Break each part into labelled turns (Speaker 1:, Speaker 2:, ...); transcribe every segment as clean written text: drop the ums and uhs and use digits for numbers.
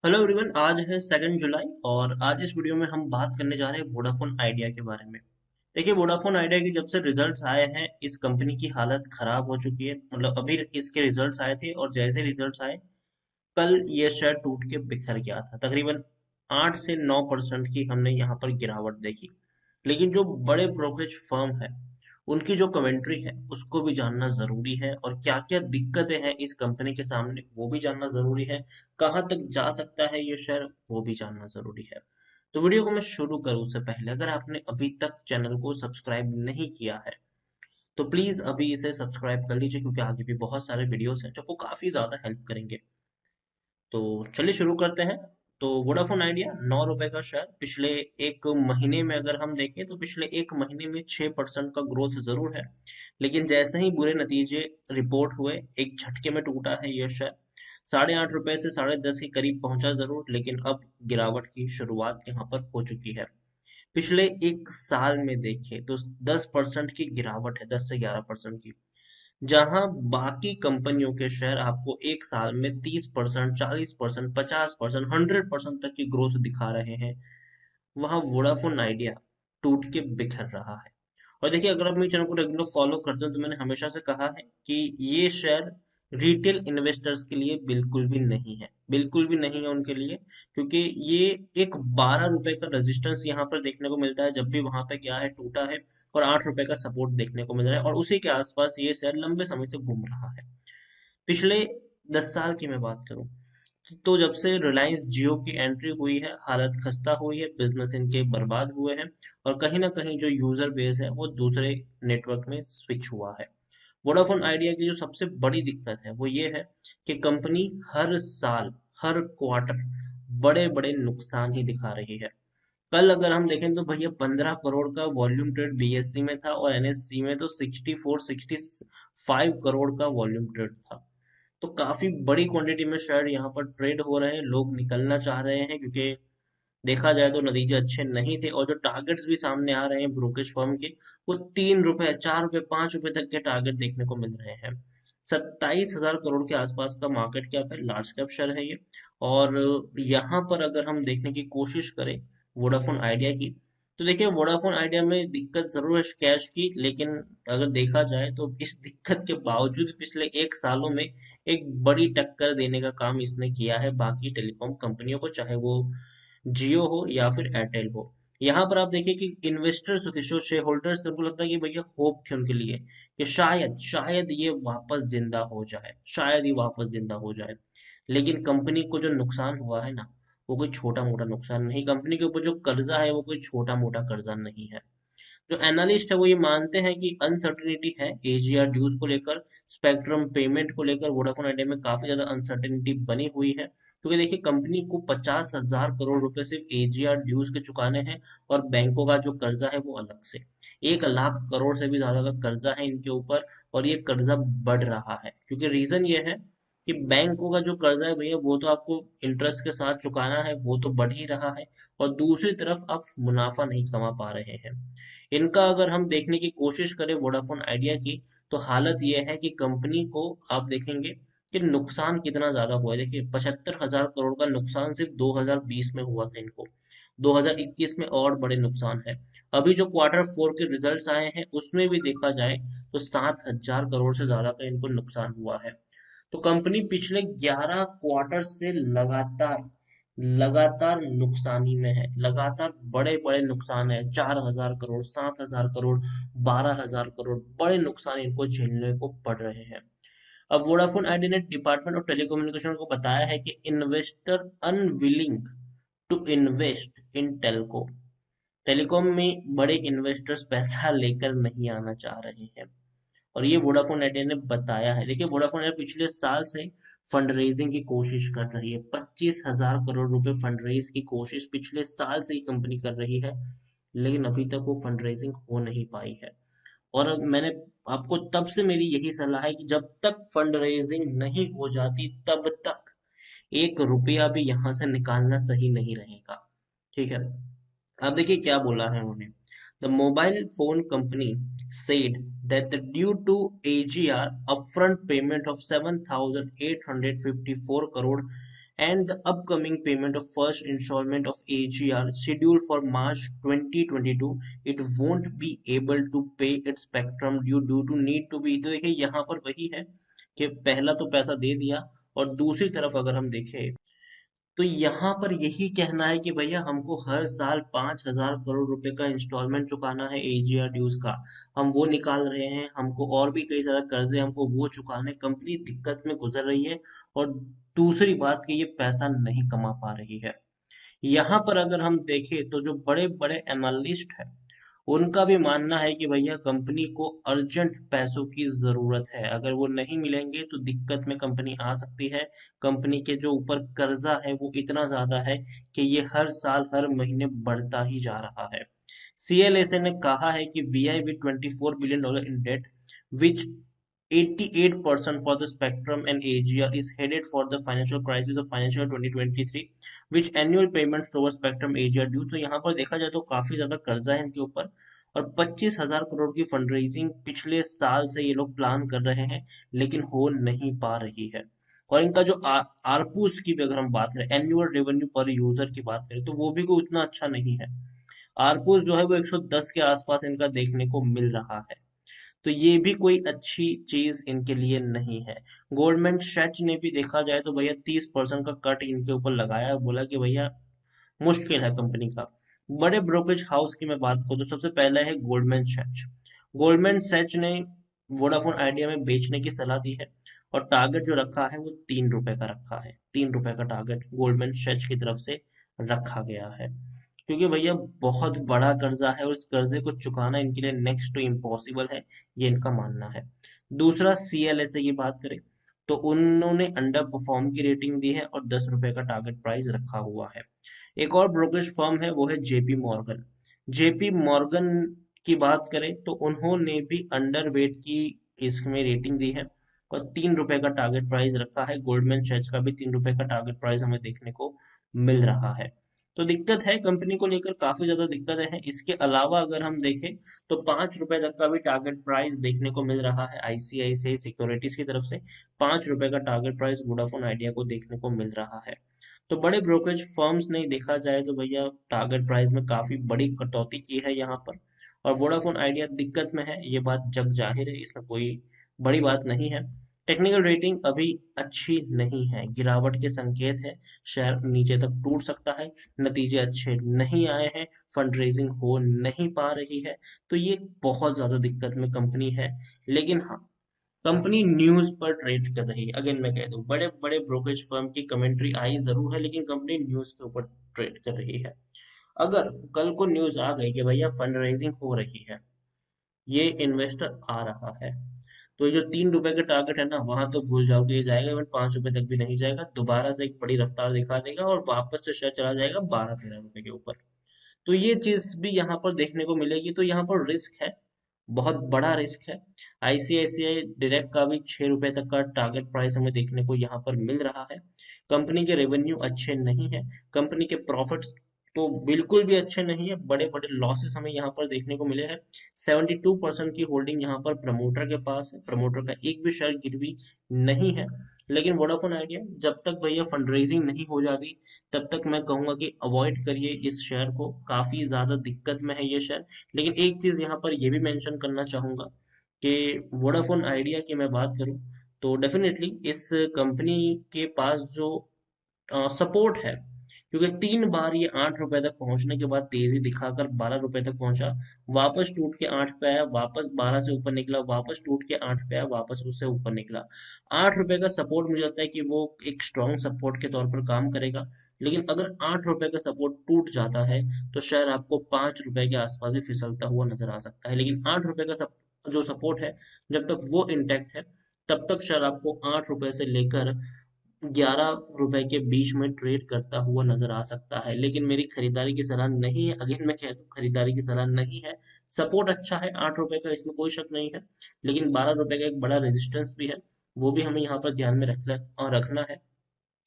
Speaker 1: Hello everyone, आज है 2 जुलाई और आज इस वीडियो में हम बात करने जा रहे हैं वोडाफोन आइडिया के बारे में। देखिए, वोडाफोन आइडिया की जब से रिजल्ट्स आए हैं इस कंपनी की हालत खराब हो चुकी है। मतलब अभी इसके रिजल्ट्स आए थे और जैसे रिजल्ट्स आए कल ये शेयर टूट के बिखर गया था। तकरीबन 8 से 9% की हमने यहाँ पर गिरावट देखी। लेकिन जो बड़े ब्रोकरेज फर्म है उनकी जो कमेंट्री है उसको भी जानना जरूरी है, और क्या क्या दिक्कतें हैं इस कंपनी के सामने वो भी जानना जरूरी है। कहाँ तक जा सकता है ये शेयर वो भी जानना जरूरी है। तो वीडियो को मैं शुरू करूँ उससे पहले, अगर आपने अभी तक चैनल को सब्सक्राइब नहीं किया है तो प्लीज अभी इसे सब्सक्राइब कर लीजिए, क्योंकि आगे भी बहुत सारे वीडियोस हैं जो आपको काफी ज्यादा हेल्प करेंगे। तो चलिए शुरू करते हैं। तो वोडाफोन आइडिया 9 रुपए का शेयर, पिछले एक महीने में अगर हम देखें तो पिछले एक महीने में 6% का ग्रोथ जरूर है। लेकिन जैसे ही बुरे नतीजे रिपोर्ट हुए एक झटके में टूटा है ये शेयर। 8.5 रुपए से 10.5 के करीब पहुंचा जरूर, लेकिन अब गिरावट की शुरुआत यहाँ पर हो चुकी है। पिछले एक साल में देखें तो 10% की गिरावट है, 10 से 11% की। जहां बाकी कंपनियों के शेयर आपको एक साल में 30%, 40%, 50%, 100% तक की ग्रोथ दिखा रहे हैं, वहां वोडाफोन आइडिया टूट के बिखर रहा है। और देखिए, अगर आप मेरे चैनल को रेगुलर फॉलो करते हो तो मैंने हमेशा से कहा है कि ये शेयर रिटेल इन्वेस्टर्स के लिए बिल्कुल भी नहीं है, बिल्कुल भी नहीं है उनके लिए। क्योंकि ये एक 12 रुपए का रेजिस्टेंस यहाँ पर देखने को मिलता है जब भी वहां पे क्या है टूटा है, और 8 रुपए का सपोर्ट देखने को मिल रहा है, और उसी के आसपास ये शेयर लंबे समय से घूम रहा है। पिछले 10 साल की मैं बात करूं तो जब से रिलायंस जियो की एंट्री हुई है हालत खस्ता हुई है, बिजनेस इनके बर्बाद हुए हैं, और कहीं ना कहीं जो यूजर बेस है वो दूसरे नेटवर्क में स्विच हुआ है। वोडाफोन आइडिया की जो सबसे बड़ी दिक्कत है वो ये है कि कंपनी हर साल, हर क्वार्टर बड़े बड़े नुकसान ही दिखा रही है। कल अगर हम देखें तो भैया 15 करोड़ का वॉल्यूम ट्रेड बीएससी में था, और एनएससी में तो 65 करोड़ का वॉल्यूम ट्रेड था। तो काफी बड़ी क्वांटिटी में शेयर यहाँ पर ट्रेड हो रहे हैं, लोग निकलना चाह रहे हैं, क्योंकि देखा जाए तो नतीजे अच्छे नहीं थे, और जो टारगेट्स भी सामने आ रहे हैं ब्रोकरेज फर्म के वो 3 रुपए, 4 रुपए, 5 रुपए तक के टारगेट देखने को मिल रहे हैं। 27,000 करोड़ के आसपास का मार्केट कैप है, लार्ज कैप शेयर है ये। और यहाँ पर अगर हम देखने की कोशिश करें वोडाफोन आइडिया की, तो देखिए वोडाफोन आइडिया में दिक्कत जरूर है कैश की, लेकिन अगर देखा जाए तो इस दिक्कत के बावजूद पिछले एक सालों में एक बड़ी टक्कर देने का काम इसने किया है बाकी टेलीकॉम कंपनियों को, चाहे वो जियो हो या फिर एयरटेल हो। यहाँ पर आप देखिए कि इन्वेस्टर्स जो थे, जो शेयर होल्डर्स थे, उनको लगता है कि भैया होप थी उनके लिए कि शायद शायद ये वापस जिंदा हो जाए, शायद ये वापस जिंदा हो जाए। लेकिन कंपनी को जो नुकसान हुआ है ना, वो कोई छोटा मोटा नुकसान नहीं, कंपनी के ऊपर जो कर्जा है वो कोई छोटा मोटा कर्जा नहीं है। जो एनालिस्ट है वो ये मानते हैं कि अनसर्टेनिटी है एजीआर ड्यूज को लेकर, स्पेक्ट्रम पेमेंट को लेकर वोडाफोन आइडिया में काफी ज्यादा अनसर्टेनिटी बनी हुई है। क्योंकि देखिए कंपनी को 50,000 करोड़ रुपए सिर्फ एजीआर ड्यूज के चुकाने हैं, और बैंकों का जो कर्जा है वो अलग से 1 लाख करोड़ से भी ज्यादा का कर्जा है इनके ऊपर। और ये कर्जा बढ़ रहा है क्योंकि रीजन ये है कि बैंकों का जो कर्जा है भैया वो तो आपको इंटरेस्ट के साथ चुकाना है, वो तो बढ़ ही रहा है, और दूसरी तरफ आप मुनाफा नहीं कमा पा रहे हैं। इनका अगर हम देखने की कोशिश करें वोडाफोन आइडिया की, तो हालत यह है कि कंपनी को आप देखेंगे कि नुकसान कितना ज्यादा हुआ है। देखिए 75,000 करोड़ का नुकसान सिर्फ 2020 में हुआ था इनको, 2021 में और बड़े नुकसान है। अभी जो क्वार्टर 4 के रिजल्ट्स आए हैं उसमें भी देखा जाए तो 7,000 करोड़ से ज्यादा का इनको नुकसान हुआ है। तो कंपनी पिछले 11 क्वार्टर से लगातार लगातार नुकसानी में है, लगातार बड़े बड़े नुकसान है, 4,000 करोड़, 7,000 करोड़, 12,000 करोड़, बड़े नुकसान इनको झेलने को पड़ रहे हैं। अब वोडाफोन आइडिया ने डिपार्टमेंट ऑफ टेलीकम्युनिकेशन को बताया है कि investor unwilling to invest in telco, telecom में बड़े इन्वेस्टर्स पैसा लेकर नहीं आना चाह रहे हैं, और ये वोडाफोन आइडिया ने बताया है। देखिए वोडाफोन आइडिया पिछले साल से फंड रेजिंग की कोशिश कर रही है, 25,000 करोड़ रुपए फंड रेज की कोशिश पिछले साल से ही कंपनी कर रही है, लेकिन अभी तक वो फंड रेजिंग हो नहीं पाई है। और अब मैंने आपको तब से मेरी यही सलाह है कि जब तक फंड रेजिंग नहीं हो जाती तब तक एक रुपया भी यहां से निकालना सही नहीं रहेगा। ठीक है, अब देखिए क्या बोला है उन्होंने। The mobile phone company said that due to AGR upfront payment of 7,854 crore and the upcoming payment of first installment of AGR scheduled for March 2022, it won't be able to pay its spectrum due to need to be। तो देखिए यहाँ पर वही है कि पहला तो पैसा दे दिया, और दूसरी तरफ अगर हम देखें तो यहाँ पर यही कहना है कि भैया हमको हर साल 5,000 करोड़ रुपए का इंस्टॉलमेंट चुकाना है एजीआर ड्यूज का। हम वो निकाल रहे हैं, हमको और भी कई ज्यादा कर्जे हमको वो चुकाने, कंपनी दिक्कत में गुजर रही है। और दूसरी बात कि ये पैसा नहीं कमा पा रही है। यहाँ पर अगर हम देखें तो जो बड़े बड़े एनालिस्ट हैं उनका भी मानना है कि भैया कंपनी को अर्जेंट पैसों की जरूरत है, अगर वो नहीं मिलेंगे तो दिक्कत में कंपनी आ सकती है। कंपनी के जो ऊपर कर्जा है वो इतना ज्यादा है कि ये हर साल हर महीने बढ़ता ही जा रहा है। सीएलएसए ने कहा है कि VI with $24 billion in debt, which 88% for the spectrum and AGR is headed for the financial crisis of financial 2023, which annual payments towards spectrum AGR due। तो यहाँ पर देखा जाए तो काफी ज्यादा कर्जा है इनके ऊपर, और 25,000 करोड़ की फंड रेजिंग पिछले साल से ये लोग प्लान कर रहे हैं, लेकिन हो नहीं पा रही है। और इनका जो आरपूस की भी अगर हम बात करें, एनुअल रेवेन्यू पर यूजर की बात करें, तो वो भी कोई उतना अच्छा नहीं है। आरपूस जो है वो 110 के आसपास इनका देखने को मिल रहा है। तो ये भी कोई अच्छी चीज इनके लिए नहीं है। गोल्डमैन सैच ने भी देखा जाए तो भैया 30% का कट इनके ऊपर लगाया, बोला कि भैया मुश्किल है कंपनी का। बड़े ब्रोकरेज हाउस की मैं बात करूं तो सबसे पहला है गोल्डमैन सैच। गोल्डमैन सैच ने वोडाफोन आइडिया में बेचने की सलाह दी है, और टारगेट जो रखा है वो ₹3 का रखा है। ₹3 का टारगेट गोल्डमैन सैच की तरफ से रखा गया है, क्योंकि भैया बहुत बड़ा कर्जा है और इस कर्जे को चुकाना इनके लिए नेक्स्ट टू इम्पॉसिबल है, ये इनका मानना है। दूसरा सीएलएसए की बात करें तो उन्होंने अंडर परफॉर्म की रेटिंग दी है और ₹10 का टारगेट प्राइस रखा हुआ है। एक और ब्रोकरेज फर्म है वो है जेपी मॉर्गन। जेपी मॉर्गन की बात करें तो उन्होंने भी अंडर वेट की इसमें रेटिंग दी है, और ₹3 का टारगेट प्राइस रखा है। गोल्डमैन सैच का भी ₹3 का टारगेट प्राइस हमें देखने को मिल रहा है। तो दिक्कत है कंपनी को लेकर, काफी ज्यादा दिक्कतें हैं। इसके अलावा अगर हम देखें तो ₹5 तक का भी टारगेट प्राइस देखने को मिल रहा है आईसीआईसीआई सिक्योरिटीज की तरफ से। ₹5 का टारगेट प्राइस वोडाफोन आइडिया को देखने को मिल रहा है। तो बड़े ब्रोकरेज फर्म्स ने देखा जाए तो भैया टारगेट प्राइस में काफी बड़ी कटौती की है यहाँ पर, और वोडाफोन आइडिया दिक्कत में है, ये बात जग जाहिर है, इसमें कोई बड़ी बात नहीं है। टेक्निकल रेटिंग अभी अच्छी नहीं है, गिरावट के संकेत है, शेयर नीचे तक टूट सकता है, नतीजे अच्छे नहीं आए हैं, फंड रेजिंग हो नहीं पा रही है। तो ये बहुत ज्यादा दिक्कत में कंपनी है। लेकिन हाँ, कंपनी न्यूज पर ट्रेड कर रही है। अगेन मैं कह दूं, बड़े बड़े ब्रोकरेज फर्म की कमेंट्री आई जरूर है, लेकिन कंपनी न्यूज के ऊपर ट्रेड कर रही है। अगर कल को न्यूज आ गई कि भैया फंड रेजिंग हो रही है, ये इन्वेस्टर आ रहा है, तो ये जो ₹3 का टारगेट है ना, वहां तो भूल जाओ कि ये जाएगा, इवन ₹5 तक भी नहीं जाएगा, दोबारा से एक बड़ी रफ्तार दिखा देगा और वापस से शेयर चला जाएगा ₹12-13 के ऊपर। तो ये चीज भी यहाँ पर देखने को मिलेगी। तो यहाँ पर रिस्क है, बहुत बड़ा रिस्क है। आईसीआईसीआई डायरेक्ट का भी ₹6 तक का टारगेट प्राइस हमें देखने को यहाँ पर मिल रहा है। कंपनी के रेवेन्यू अच्छे नहीं है, कंपनी के प्रॉफिट्स तो बिल्कुल भी अच्छे नहीं है, बड़े बड़े लॉसेस हमें यहाँ पर देखने को मिले हैं। 72% की होल्डिंग यहाँ पर प्रमोटर के पास है, प्रमोटर का एक भी शेयर गिरवी नहीं है। लेकिन वोडाफोन आइडिया जब तक भैया फंड रेजिंग नहीं हो जाती, तब तक मैं कहूंगा कि अवॉइड करिए इस शेयर को, काफी ज्यादा दिक्कत में है ये शेयर। लेकिन एक चीज यहाँ पर ये भी मेंशन करना चाहूंगा कि वोडाफोन आइडिया की मैं बात करूं तो डेफिनेटली इस कंपनी के पास जो सपोर्ट है, क्योंकि 3 बार ये ₹8 तक पहुंचने के बाद तेजी दिखाकर ₹12 तक पहुंचा, वापस टूट के 8 पे आया, वापस 12 से ऊपर निकला, वापस टूट के 8 पे आया, वापस उससे ऊपर निकला। ₹8 का सपोर्ट मुझे लगता है कि वो एक स्ट्रॉन्ग सपोर्ट के तौर पर काम करेगा। लेकिन अगर ₹8 का सपोर्ट टूट जाता है तो शायद आपको ₹5 के आसपास ही फिसलता हुआ नजर आ सकता है। लेकिन ₹8 का जो सपोर्ट है, जब तक वो इंटैक्ट है, तब तक शायद आपको ₹8 से लेकर ₹11 के बीच में ट्रेड करता हुआ नजर आ सकता है। लेकिन मेरी खरीदारी की सलाह नहीं है, अगेन मैं कह दूं खरीदारी की सलाह नहीं है। सपोर्ट अच्छा है ₹8 का, इसमें कोई शक नहीं है, लेकिन ₹12 का एक बड़ा रेजिस्टेंस भी है, वो भी हमें यहाँ पर ध्यान में रखना है।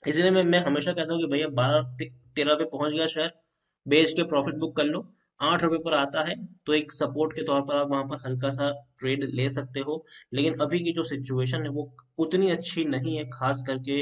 Speaker 1: इसलिए मैं हमेशा कहता हूँ कि भैया 12-13 पे पहुंच गया शेयर, बेच के प्रॉफिट बुक कर लो। ₹8 पर आता है तो एक सपोर्ट के तौर पर आप वहां पर हल्का सा ट्रेड ले सकते हो। लेकिन अभी की जो सिचुएशन है वो उतनी अच्छी नहीं है, खास करके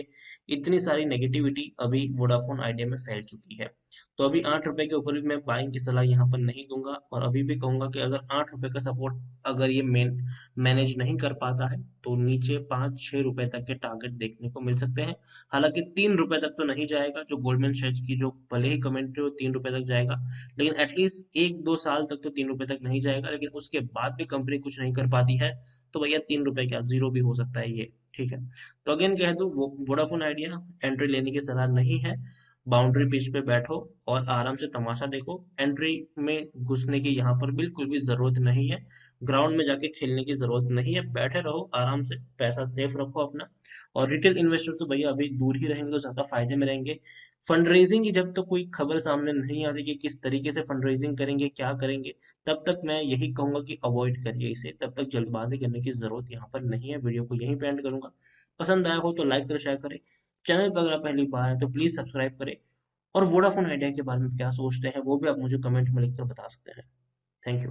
Speaker 1: इतनी सारी नेगेटिविटी अभी वोडाफोन आइडिया में फैल चुकी है। तो अभी 8 रुपए के ऊपर भी मैं बाइंग की सलाह यहाँ पर नहीं दूंगा, और अभी भी कहूंगा कि अगर 8 रुपए का सपोर्ट अगर ये मैनेज नहीं कर पाता है तो नीचे 5-6 रुपए तक के टारगेट देखने को मिल सकते हैं। हालांकि 3 रुपए तक तो नहीं जाएगा, जो गोल्डमैन सैच की जो भले ही कमेंट्री हो 3 रुपए तक जाएगा, लेकिन एटलीस्ट 1-2 साल तक तो 3 रुपए तक नहीं जाएगा। लेकिन उसके बाद भी कंपनी कुछ नहीं कर पाती है तो भैया 3 रुपए क्या, जीरो भी हो सकता है ये। ठीक है, तो अगेन कह दूं, वो वोडाफोन आइडिया एंट्री लेने की सलाह नहीं है। बाउंड्री पिच पे बैठो और आराम से तमाशा देखो। एंट्री में घुसने की यहाँ पर बिल्कुल भी जरूरत नहीं है। ग्राउंड में जाके खेलने की जरूरत नहीं है, बैठे रहो आराम से, पैसा सेफ रखो अपना। और रिटेल इन्वेस्टर तो भैया अभी दूर ही रहेंगे तो ज्यादा फायदे में रहेंगे। फंड रेजिंग की जब तक कोई खबर सामने नहीं आती कि किस तरीके से फंड रेजिंग करेंगे, क्या करेंगे, तब तक मैं यही कहूंगा कि अवॉइड करिए इसे। तब तक जल्दबाजी करने की जरूरत यहाँ पर नहीं है। वीडियो को यहीं पे एंड करूंगा। पसंद आया हो तो लाइक करें, शेयर करें। चैनल पर अगर आप पहली बार है तो प्लीज सब्सक्राइब करें। और वोडाफोन आइडिया के बारे में क्या सोचते हैं वो भी आप मुझे कमेंट में लिखकर बता सकते हैं। Thank you.